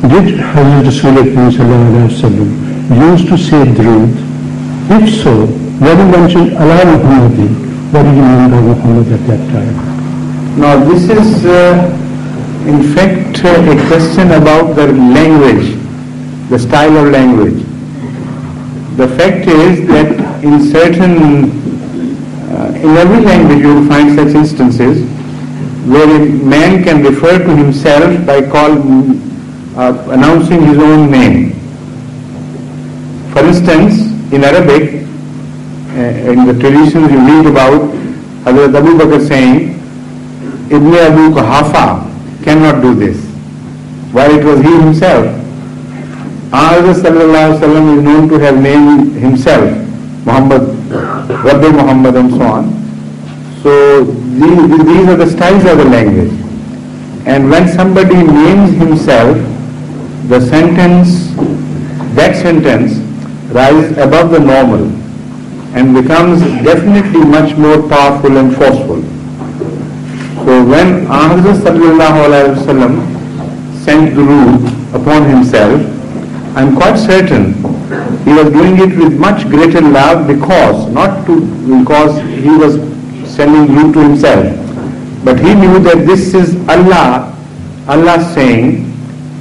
Did Hazrat Rasulullah used to say Durood? If so, when he mentioned Allah Muhammadin, what did he mean by Muhammad at that time? Now this is in fact a question about the language, the style of language. The fact is that in every language you will find such instances where a man can refer to himself by announcing his own name. For instance, in Arabic, in the traditions you read about Hazrat Abu Bakr saying, Ibn Abu Quhafa cannot do this, while it was he himself. Hazrat Sallallahu Alaihi Wasallam is known to have named himself Muhammad, Rabbi Muhammad and so on. So these are the styles of the language. And when somebody names himself, that sentence rises above the normal and becomes definitely much more powerful and forceful. So when Ahmad Sallallahu Alaihi Wasallam sent Durood upon himself, I'm quite certain he was doing it with much greater love because he was sending you to himself, but he knew that this is Allah saying,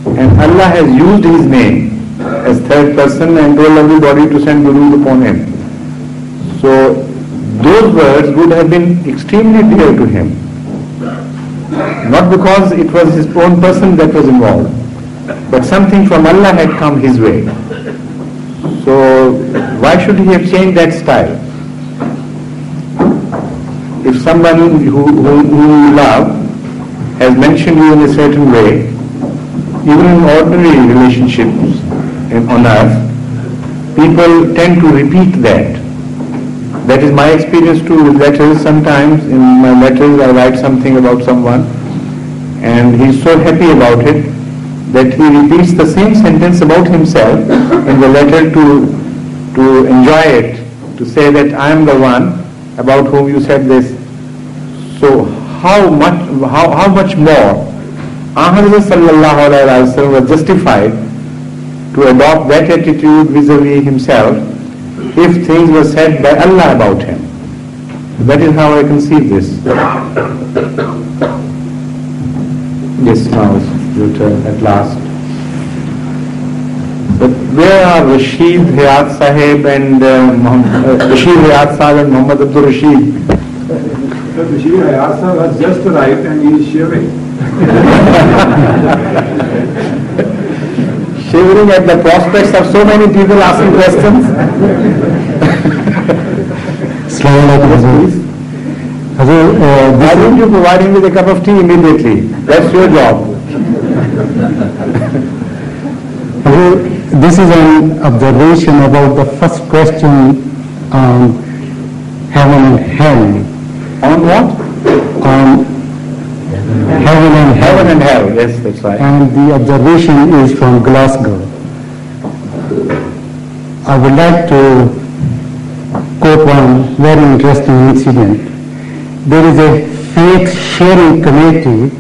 and Allah has used his name as third person and told everybody to send Durood upon him. So those words would have been extremely dear to him, not because it was his own person that was involved, but something from Allah had come his way. So why should he have changed that style? If someone who you love has mentioned you in a certain way, even in ordinary relationships on earth, people tend to repeat that. That is my experience too with letters. Sometimes in my letters I write something about someone and he's so happy about it that he repeats the same sentence about himself in the letter to enjoy it, to say that I am the one about whom you said this. So how much more Ahmad Sallallahu Alaihi Wasallam was justified to adopt that attitude vis-a-vis himself if things were said by Allah about him. That is how I conceive this. Yes, now it's your turn at last. But where are Rashid Hayat Sahib and Rashid Hayat Sahib and Muhammad Abdul Rashid? Rashid Hayat Sahib has just arrived and he is shivering. Shivering at the prospects of so many people asking questions. Why don't you provide him with a cup of tea immediately? That's your job. This is an observation about the first question on heaven and hell. On what? On heaven and hell. Heaven and hell, yes, that's right. And the observation is from Glasgow. I would like to quote one very interesting incident. There is a faith sharing committee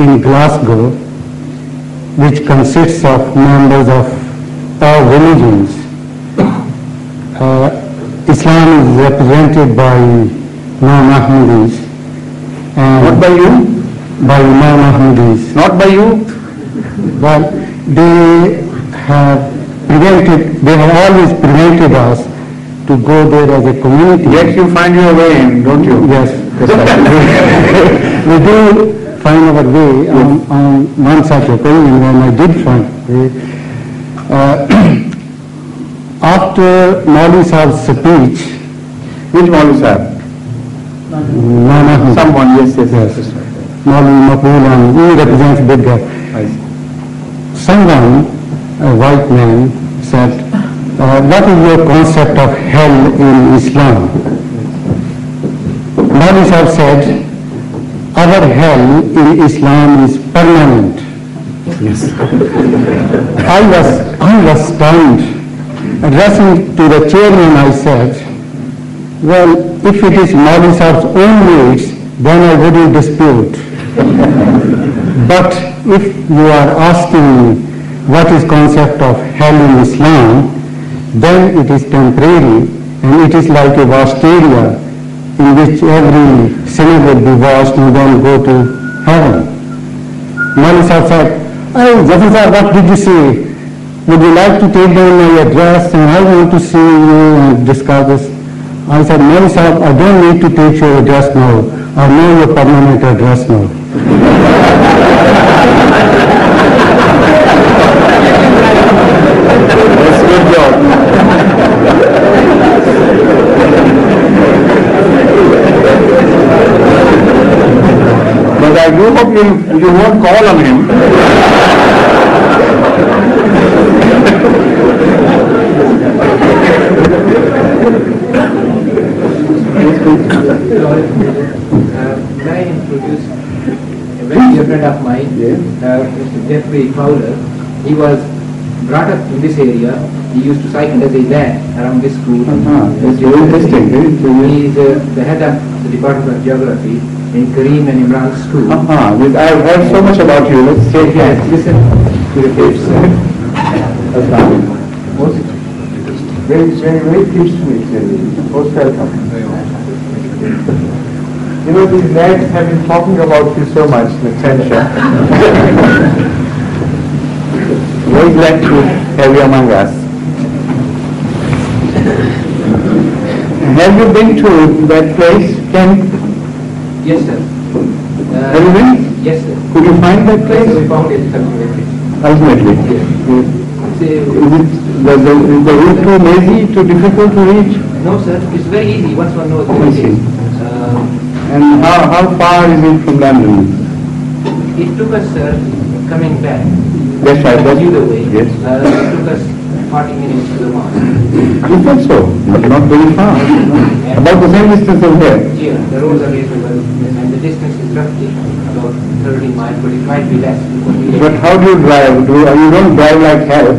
in Glasgow which consists of members of all religions. Islam is represented by non-Ahmadis. Not by you? By non-Ahmadis. Not by you? But they have always prevented us to go there as a community. Yet you find your way in, don't you? Yes, that's right. We do find our way on one such occasion when I did find a way. After Mauli Sahab's speech, which Mauli Sahab? Someone, yes. Mauli Maqbul, he represents Big Guy. Someone, a white man, said, what is your concept of hell in Islam? Mauli Sahab said, our hell in Islam is permanent. Yes. I was stunned. Addressing to the chairman, I said, well, if it is Mauli Sahab's own words, then I wouldn't dispute. But if you are asking what is concept of hell in Islam, then it is temporary and it is like a vast area in which every sinner will be washed and then go to heaven. Mali Sahib said, "Oh, Jafar Sahib, what did you say? Would you like to take down my address and I want to see you and discuss this?" I said, "Mali Sahib, I don't need to take your address now. I know your permanent address now." That's a good job. But I do hope you won't call on him. May I introduce a very dear friend of mine, Mr. Jeffrey Fowler. He was brought up in this area. He used to cycle as a lad around this school. That's very interesting. He is the head of the Department of Geography in Kareem and Imran's school. I've heard so much about you. Let's take Yes, listen to the tapes. Very pleased to meet you. Most welcome. You know, these lads have been talking about you so much, Natasha. Very glad to have you among us. Have you been to that place, Ken? Yes, sir. Have you been? Yes, sir. Could you find that place? We found it ultimately. Ultimately. Yes. Is the route too lazy, too difficult to reach? No, sir. It's very easy once one knows I where it see. is. And how far is it from London? It took us, sir, coming back. That's right. Either way. Yes. It took us 40 minutes to the mosque. You thought so? Not very far. About the same distance as here. Here, the roads are reasonable, and the distance is roughly about 30 miles, but it might be less. But how do you drive? You don't drive like hell.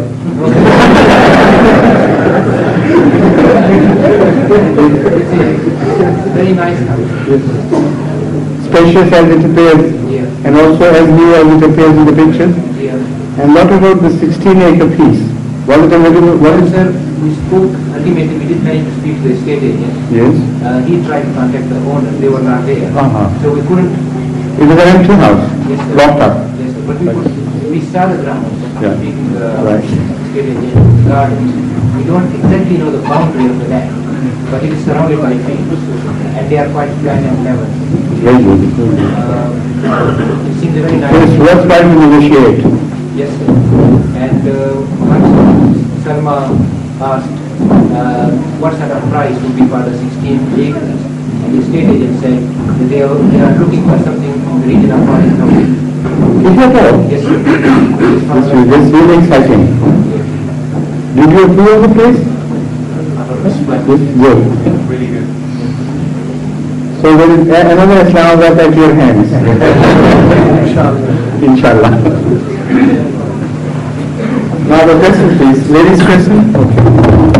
It's very nice house. Spacious as it appears, Yeah. and also as new as it appears in the pictures. Yeah. And what about the 16-acre piece? Was it a little? What Well, is? sir, we spoke, ultimately we did manage to speak to the estate agent. Yes. He tried to contact the owner, they were not there. So we couldn't. It was an empty house, Yes, sir. locked up. Yes, sir, but we saw the grounds, Yeah. speaking to the Right. estate agent, gardens. We don't exactly know the boundary of the land, but it is surrounded by fields, and they are quite flat and level. Very good. It seems a very So nice. it's worth trying to negotiate. Yes, sir. And once Salma asked what sort of price would be for the 16 acres, and the estate agent said that they are looking for something in the region of 40,000. Is that all? Yes, sir. That's really exciting. Did you approve of the place? Good. Really good. So there is another Islamabad at your hands. Inshallah. Now the question please. Ladies question. Okay.